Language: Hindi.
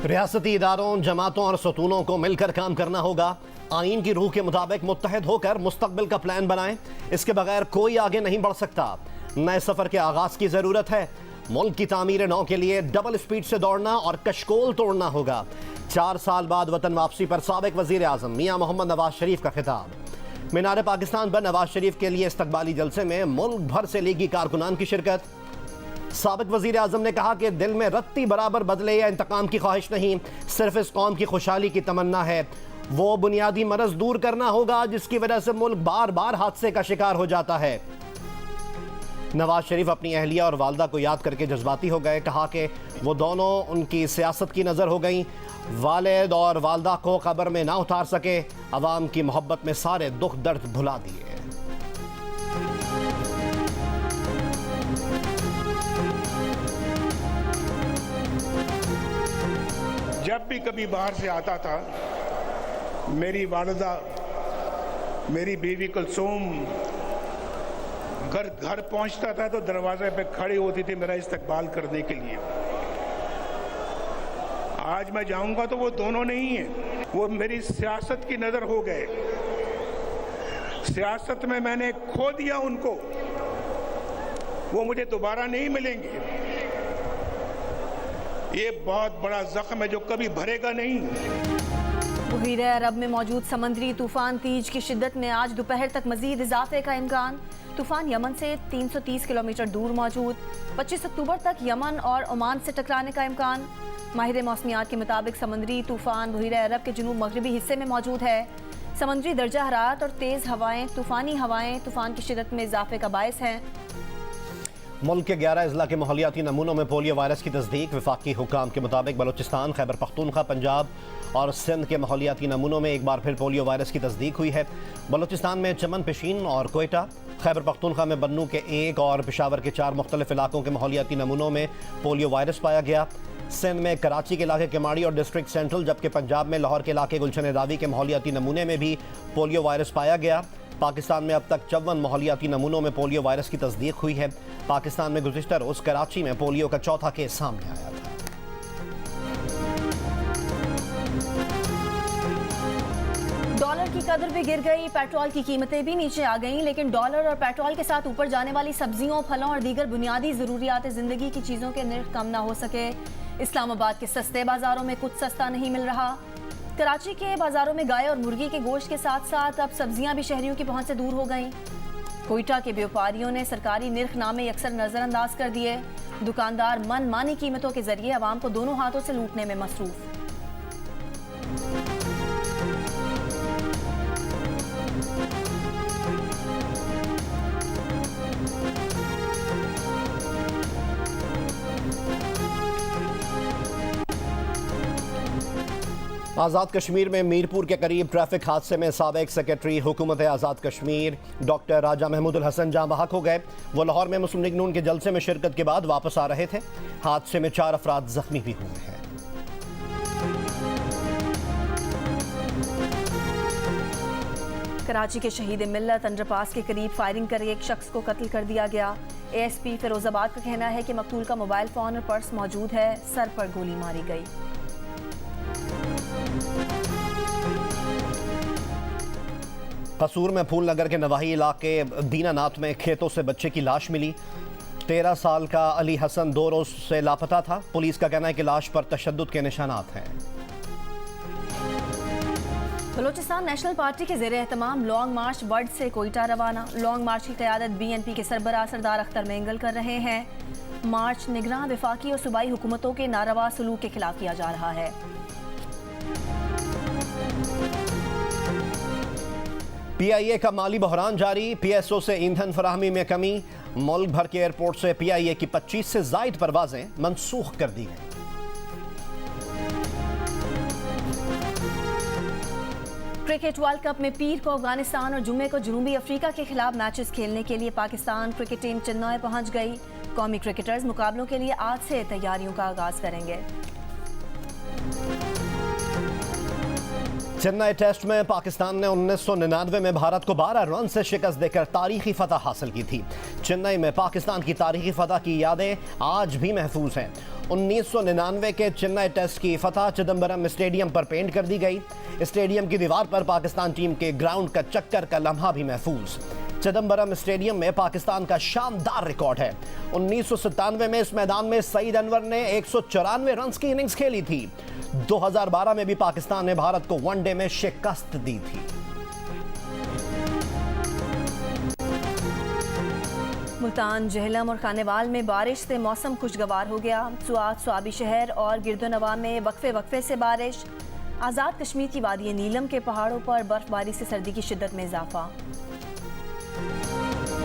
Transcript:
रियासती इदारों, जमातों और सतूनों को मिलकर काम करना होगा। आइन की रूह के मुताबिक मुत्तहद होकर मुस्तकबिल का प्लान बनाएं। इसके बगैर कोई आगे नहीं बढ़ सकता। नए सफर के आगाज की जरूरत है। मुल्क की तामीर नौ के लिए डबल स्पीड से दौड़ना और कशकोल तोड़ना होगा। 4 साल बाद वतन वापसी पर साबिक वजीर आजम मियां मोहम्मद नवाज शरीफ का खिताब। मीनार पाकिस्तान पर नवाज शरीफ के लिए इस्तकबाली जलसे में मुल्क भर से लीगी कारकुनान की शिरकत। साबिक वजीर आजम ने कहा कि दिल में रत्ती बराबर बदले या इंतकाम की ख्वाहिश नहीं, सिर्फ इस कौम की खुशहाली की तमन्ना है। वो बुनियादी मरज दूर करना होगा जिसकी वजह से मुल्क बार बार हादसे का शिकार हो जाता है। नवाज शरीफ अपनी अहलिया और वालदा को याद करके जज्बाती हो गए। कहा कि वो दोनों उनकी सियासत की नज़र हो गई। वालिद और वालदा को कब्र में ना उतार सके। अवाम की मोहब्बत में सारे दुख दर्द भुला दिए। जब भी कभी बाहर से आता था, मेरी वालिदा, मेरी बीवी कुलसूम घर पहुंचता था तो दरवाजे पे खड़ी होती थी मेरा इस्तकबाल करने के लिए। आज मैं जाऊंगा तो वो दोनों नहीं है, वो मेरी सियासत की नजर हो गए। सियासत में मैंने खो दिया उनको, वो मुझे दोबारा नहीं मिलेंगे। ये बहुत बड़ा जख्म है जो कभी भरेगा नहीं। बहीरे अरब में मौजूद समुद्री तूफान तीज की शिद्दत में आज दोपहर तक मजीद इजाफे का इम्कान। तूफान यमन से 330 किलोमीटर दूर मौजूद। 25 अक्टूबर तक यमन और ओमान से टकराने का इम्कान। माहिर मौसमियात के मुताबिक समुद्री तूफान बहीरे अरब के जुनूब मगरबी हिस्से में मौजूद है। समुद्री दर्जा हरारत और तेज़ हवाएं, तूफानी हवाएं तूफान की शिद्दत में इजाफे का बायस हैं। मुल्क के 11 अजला के माहौलियाती नमूनों में पोलियो वायरस की तस्दीक। वफाकी हुकाम के मुताबिक बलोचिस्तान, खैबर पख्तूनख्वा, पंजाब और सिंध के माहौलियाती नमूनों में एक बार फिर पोलियो वायरस की तस्दीक हुई है। बलोचिस्तान में चमन, पेशीन और कोयटा, खैबर पख्तूनख्वा में बन्नू के 1 और पेशावर के 4 मुख्तलिफ इलाकों के माहौलियाती नमूनों में पोलियो वायरस पाया गया। सिंध में कराची के इलाके केमाड़ी और डिस्ट्रिक्ट सेंट्रल, जबकि पंजाब में लाहौर के इलाके गुलशन रावी के माहौलियाती नमूने में भी पोलियो वायरस पाया गया। पाकिस्तान में अब तक 54 माहौलियाती नमूनों में पोलियो वायरस की तस्दीक हुई है। पाकिस्तान में गुज़िश्ता रोज़ कराची में पोलियो का चौथा केस सामने आया था। डॉलर की कदर भी गिर गई, पेट्रोल की कीमतें भी नीचे आ गईं, लेकिन डॉलर और पेट्रोल के साथ ऊपर जाने वाली सब्जियों, फलों और दीगर बुनियादी ज़रूरियात ज़िंदगी की चीज़ों के निर्ख कम ना हो सके। इस्लामाबाद के सस्ते बाजारों में कुछ सस्ता नहीं मिल रहा। कराची के बाजारों में गाय और मुर्गी के गोश्त के साथ साथ अब सब्जियां भी शहरियों की पहुंच से दूर हो गईं। कोयटा के व्यापारियों ने सरकारी निर्खनामे अक्सर नजरअंदाज कर दिए। दुकानदार मनमानी कीमतों के जरिए आवाम को दोनों हाथों से लूटने में मसरूफ। आज़ाद कश्मीर में मीरपुर के करीब ट्रैफिक हादसे में साबिक सेक्रेटरी हुकूमत आज़ाद कश्मीर डॉक्टर राजा महमूद हसन जाँ बहक हो गए। वो लाहौर में मुस्लिम लीग नून के जलसे में शिरकत के बाद वापस आ रहे थे। हादसे में 4 अफराद जख्मी भी हुए हैं। कराची के शहीद मिल्लत अंडरपास के करीब फायरिंग कर एक शख्स को कत्ल कर दिया गया। एएसपी फिरोजाबाद का कहना है कि मकतूल का मोबाइल फोन और पर्स मौजूद है। सर पर गोली मारी गई। कसूर में फूल नगर के नवाही इलाके दीनानाथ में खेतों से बच्चे की लाश मिली। 13 साल का अली हसन 2 रोज से लापता था। पुलिस का कहना है कि लाश पर तशद्दुद के निशानात हैं। बलोचिस्तान नेशनल पार्टी के ज़ेरे एहतमाम लॉन्ग मार्च वर्ड से कोयटा रवाना। लॉन्ग मार्च की क़यादत BNP के सरबराह सरदार अख्तर मेंगल कर रहे हैं। मार्च निगरान वफाकी और सूबाई हुकूमतों के नारवा सलूक के खिलाफ किया जा रहा है। PIA का माली बहरान जारी। PSO से ईंधन फराहमी में कमी। मुल्क भर के एयरपोर्ट से PIA की 25 से ज़ायद परवाजें मनसूख कर दी गई। क्रिकेट वर्ल्ड कप में पीर को अफगानिस्तान और जुम्मे को जनूबी अफ्रीका के खिलाफ मैचेस खेलने के लिए पाकिस्तान क्रिकेट टीम चेन्नई पहुंच गई। कौमी क्रिकेटर्स मुकाबलों के लिए आज से तैयारियों का आगाज करेंगे। चेन्नई टेस्ट में पाकिस्तान ने 1999 में भारत को 12 रन से शिकस्त देकर तारीखी फतह हासिल की थी। चेन्नई में पाकिस्तान की तारीखी फतह की यादें आज भी महफूज हैं। 1999 के चेन्नई टेस्ट की फतह चिदंबरम स्टेडियम पर पेंट कर दी गई। स्टेडियम की दीवार पर पाकिस्तान टीम के ग्राउंड का चक्कर का लम्हा भी महफूज। चिदंबरम स्टेडियम में पाकिस्तान का शानदार रिकॉर्ड है। 1997 में इस मैदान में सईद अनवर ने 194 रन की इनिंग्स खेली थी। 2012 में भी पाकिस्तान ने भारत को वनडे में शिकस्त दी थी। मुल्तान, जहलम और खानेवाल में बारिश से मौसम खुशगवार हो गया। सुआत, स्वाबी शहर और गिरदोनवा में वक्फे से बारिश। आज़ाद कश्मीर की वादी नीलम के पहाड़ों पर बर्फबारी से सर्दी की शिद्दत में इजाफा।